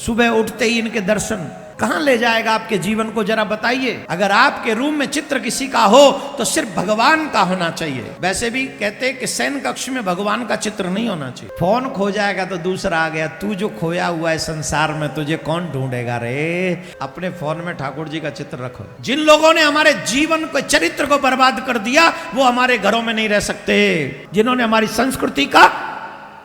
सुबह उठते ही इनके दर्शन कहां ले जाएगा आपके जीवन को, जरा बताइए। अगर आपके रूम में चित्र किसी का हो तो सिर्फ भगवान का होना चाहिए। वैसे भी कहते हैं कि शयन कक्ष में भगवान का चित्र नहीं होना चाहिए। फोन खो जाएगा तो दूसरा आ गया, तू जो खोया हुआ है संसार में तुझे कौन ढूंढेगा रे। अपने फोन में ठाकुर जी का चित्र रखो। जिन लोगों ने हमारे जीवन को, चरित्र को बर्बाद कर दिया, वो हमारे घरों में नहीं रह सकते। जिन्होंने हमारी संस्कृति का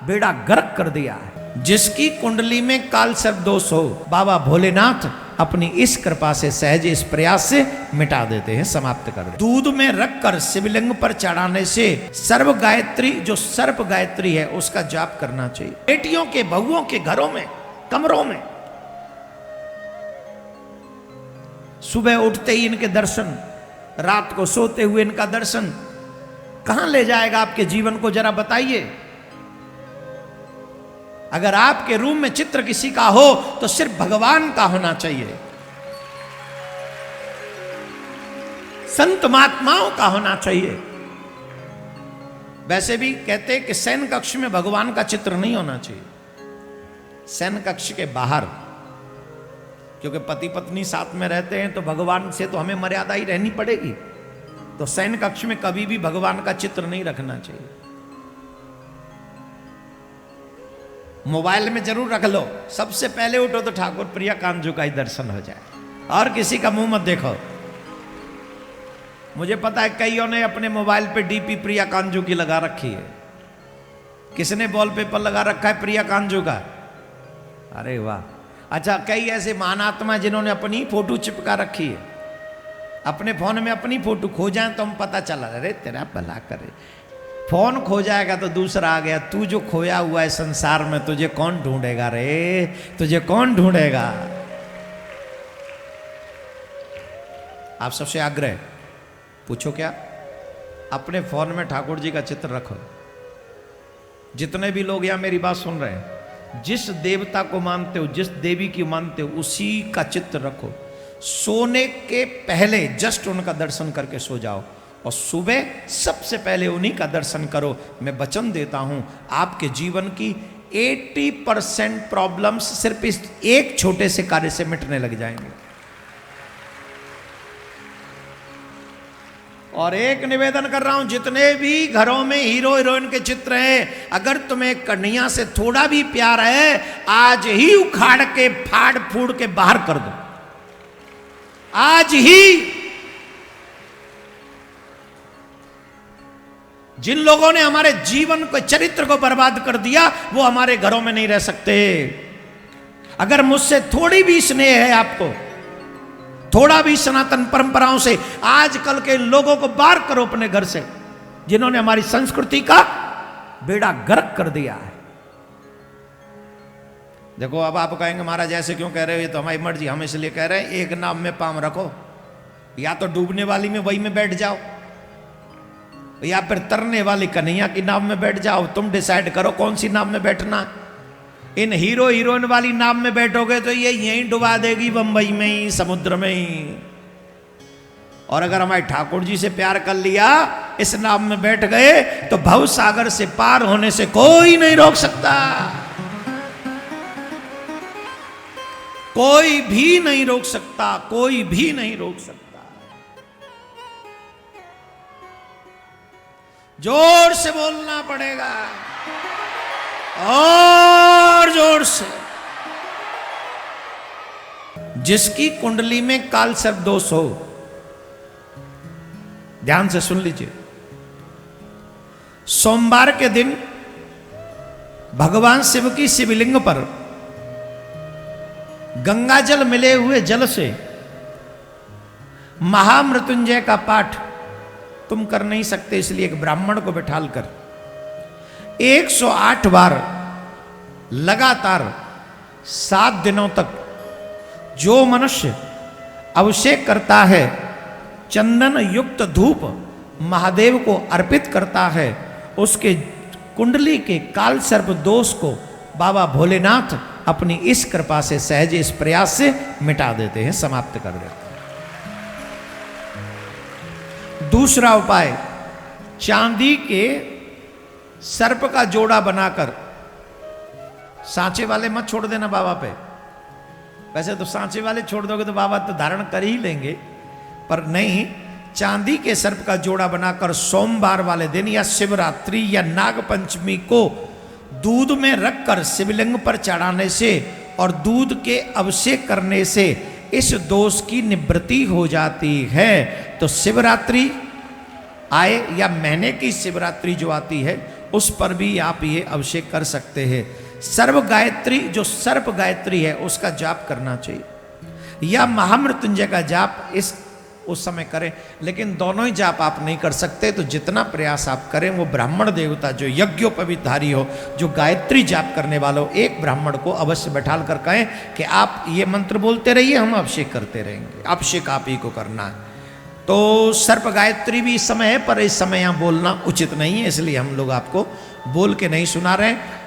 बेड़ा गर्क कर दिया है। जिसकी कुंडली में काल सर्प दोष हो, बाबा भोलेनाथ अपनी इस कृपा से, सहज इस प्रयास से मिटा देते हैं, समाप्त कर देते। दूध में रखकर शिवलिंग पर चढ़ाने से सर्व गायत्री, जो सर्प गायत्री है, उसका जाप करना चाहिए। बेटियों के, बहुओं के घरों में, कमरों में सुबह उठते ही इनके दर्शन, रात को सोते हुए इनका दर्शन कहां ले जाएगा आपके जीवन को, जरा बताइए। अगर आपके रूम में चित्र किसी का हो तो सिर्फ भगवान का होना चाहिए, संत महात्माओं का होना चाहिए। वैसे भी कहते हैं कि शयन कक्ष में भगवान का चित्र नहीं होना चाहिए, शयन कक्ष के बाहर, क्योंकि पति पत्नी साथ में रहते हैं तो भगवान से तो हमें मर्यादा ही रहनी पड़ेगी। तो शयन कक्ष में कभी भी भगवान का चित्र नहीं रखना चाहिए। मोबाइल में जरूर रख लो, सबसे पहले उठो तो ठाकुर प्रिया कांजू का ही दर्शन हो जाए, और किसी का मुंह मत देखो। मुझे पता है कईयों ने अपने मोबाइल पे डीपी प्रिया कांजू की लगा रखी है। किसने वॉलपेपर लगा रखा है प्रिया कांजू का? अरे वाह। अच्छा, कई ऐसे महानात्मा जिन्होंने अपनी फोटो चिपका रखी है, अपने फोन में अपनी फोटो खो जाए तो हम पता चला, अरे तेरा भला करे। फोन खो जाएगा तो दूसरा आ गया, तू जो खोया हुआ है संसार में तुझे कौन ढूंढेगा रे, तुझे कौन ढूंढेगा। आप सबसे आग्रह, पूछो क्या, अपने फोन में ठाकुर जी का चित्र रखो। जितने भी लोग यहां मेरी बात सुन रहे हैं, जिस देवता को मानते हो, जिस देवी की मानते हो, उसी का चित्र रखो। सोने के पहले जस्ट उनका दर्शन करके सो जाओ, और सुबह सबसे पहले उन्हीं का दर्शन करो। मैं वचन देता हूं, आपके जीवन की 80% प्रॉब्लम्स सिर्फ इस एक छोटे से कार्य से मिटने लग जाएंगे। और एक निवेदन कर रहा हूं, जितने भी घरों में हीरो हीरोइन के चित्र हैं, अगर तुम्हें कन्हैया से थोड़ा भी प्यार है, आज ही उखाड़ के फाड़ फूड़ के बाहर कर दो, आज ही। जिन लोगों ने हमारे जीवन को, चरित्र को बर्बाद कर दिया, वो हमारे घरों में नहीं रह सकते। अगर मुझसे थोड़ी भी स्नेह है आपको, थोड़ा भी सनातन परंपराओं से, आजकल के लोगों को बाहर करो अपने घर से, जिन्होंने हमारी संस्कृति का बेड़ा गर्क कर दिया है। देखो, अब आप कहेंगे महाराज ऐसे क्यों कह रहे हो, ये तो हमारी मर्जी, हम इसलिए कह रहे हैं, एक नाव में पांव रखो, या तो डूबने वाली में वही में बैठ जाओ, या फिर तरने वाली कन्हैया की नाव में बैठ जाओ। तुम डिसाइड करो कौन सी नाव में बैठना। इन हीरो हीरोइन वाली नाव में बैठोगे तो ये यहीं डुबा देगी, बंबई में ही, समुद्र में ही। और अगर हमारे ठाकुर जी से प्यार कर लिया, इस नाव में बैठ गए, तो भव सागर से पार होने से कोई नहीं रोक सकता, कोई भी नहीं रोक सकता, कोई भी नहीं रोक सकता। जोर से बोलना पड़ेगा, और जोर से। जिसकी कुंडली में काल सर्प दोष हो, ध्यान से सुन लीजिए, सोमवार के दिन भगवान शिव की शिवलिंग पर गंगा जल मिले हुए जल से महामृत्युंजय का पाठ तुम कर नहीं सकते, इसलिए एक ब्राह्मण को बिठालकर 108 बार लगातार 7 दिनों तक जो मनुष्य अभिषेक करता है, चंदन युक्त धूप महादेव को अर्पित करता है, उसके कुंडली के काल सर्प दोष को बाबा भोलेनाथ अपनी इस कृपा से, सहज इस प्रयास से मिटा देते हैं, समाप्त कर देते हैं। दूसरा उपाय, चांदी के सर्प का जोड़ा बनाकर, सांचे वाले मत छोड़ देना बाबा पे, वैसे तो सांचे वाले छोड़ दोगे तो बाबा तो धारण कर ही लेंगे, पर नहीं, चांदी के सर्प का जोड़ा बनाकर सोमवार वाले दिन या शिवरात्रि या नाग पंचमी को दूध में रखकर शिवलिंग पर चढ़ाने से और दूध के अभिषेक करने से इस दोष की निवृत्ति हो जाती है। तो शिवरात्रि आए या महीने की शिवरात्रि जो आती है उस पर भी आप ये अभिषेक कर सकते हैं। सर्व गायत्री, जो सर्प गायत्री है उसका जाप करना चाहिए, या महामृत्युंजय का जाप उस समय करें। लेकिन दोनों ही जाप आप नहीं कर सकते, तो जितना प्रयास आप करें वो ब्राह्मण देवता जो यज्ञोपवीतधारी हो, जो गायत्री जाप करने वाला हो, एक ब्राह्मण को अवश्य बैठाल कर कहें कि आप ये मंत्र बोलते रहिए, हम अभिषेक करते रहेंगे, अभिषेक आप ही को करना है। तो सर्प गायत्री भी इस समय है, पर इस समय यहाँ बोलना उचित नहीं है, इसलिए हम लोग आपको बोल के नहीं सुना रहे हैं।